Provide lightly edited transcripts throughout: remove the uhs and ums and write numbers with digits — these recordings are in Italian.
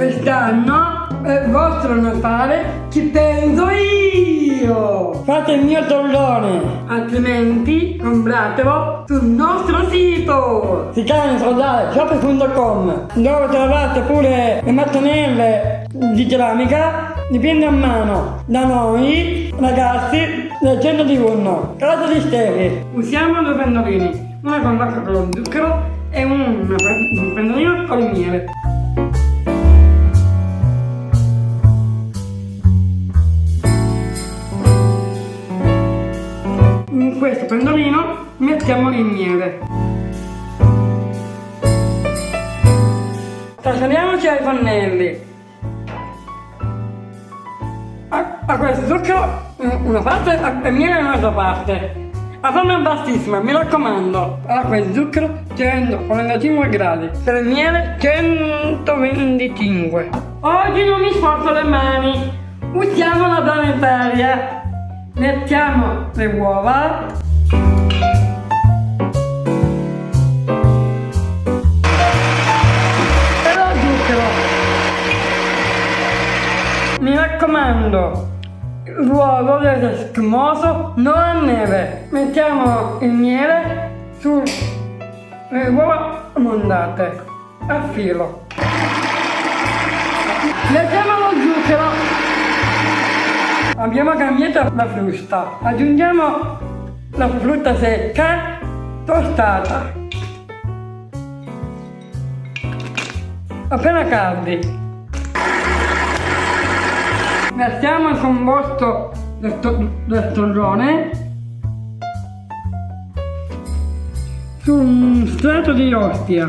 Quest'anno è il vostro Natale, ci penso io! Fate il mio tollone, altrimenti compratelo sul nostro sito! Si chiama shop.com, dove trovate pure le mattonelle di ceramica dipende a mano da noi ragazzi del 101 casa di Steli. Usiamo due pendolini, una con l'acqua con lo zucchero e un pendolino con il miele. In questo pendolino mettiamo il miele. Trasferiamoci ai pannelli. A questo zucchero una parte e miele un'altra parte. A forma bassissima, mi raccomando. Acqua e zucchero 145 gradi. Per il miele 125. Oggi non mi sporco le mani. Usiamo la planetaria. Mettiamo le uova. E lo zucchero. Mi raccomando, l'uovo deve essere schiumoso, non a neve. Mettiamo il miele sulle uova mondate a filo. Mettiamo lo zucchero. Abbiamo cambiato la frusta. Aggiungiamo la frutta secca tostata. Appena caldi. Mettiamo il composto del tollone su un strato di ostia.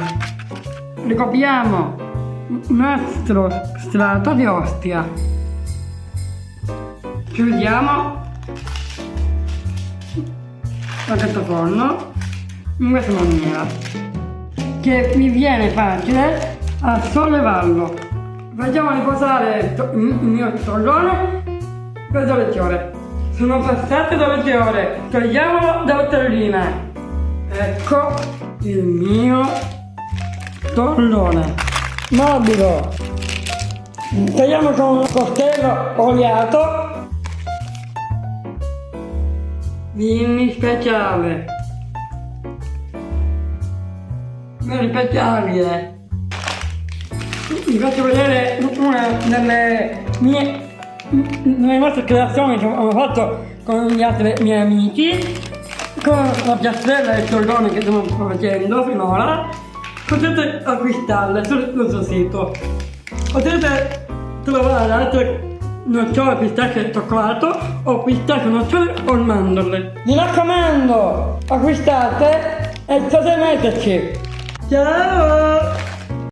Ricopriamo un altro strato di ostia. Chiudiamo la piattaforma in questa maniera che mi viene facile a sollevarlo. Facciamo riposare il mio tollone per 12 ore. Sono passate 12 ore, togliamolo dalla terrina. Ecco il mio tollone morbido. Tagliamo con un coltello oliato. Vini speciale. Vini speciali, Vi faccio vedere una delle nostre creazioni che ho fatto con gli altri miei amici, con la piastrella e il tollone che stiamo facendo finora. Potete acquistarle sul nostro sito. Potete trovare altre nocciole, pistacchio e cioccolato o pistacchio, nocciole o mandorle. Mi raccomando, acquistate e sosteneteci. Ciao!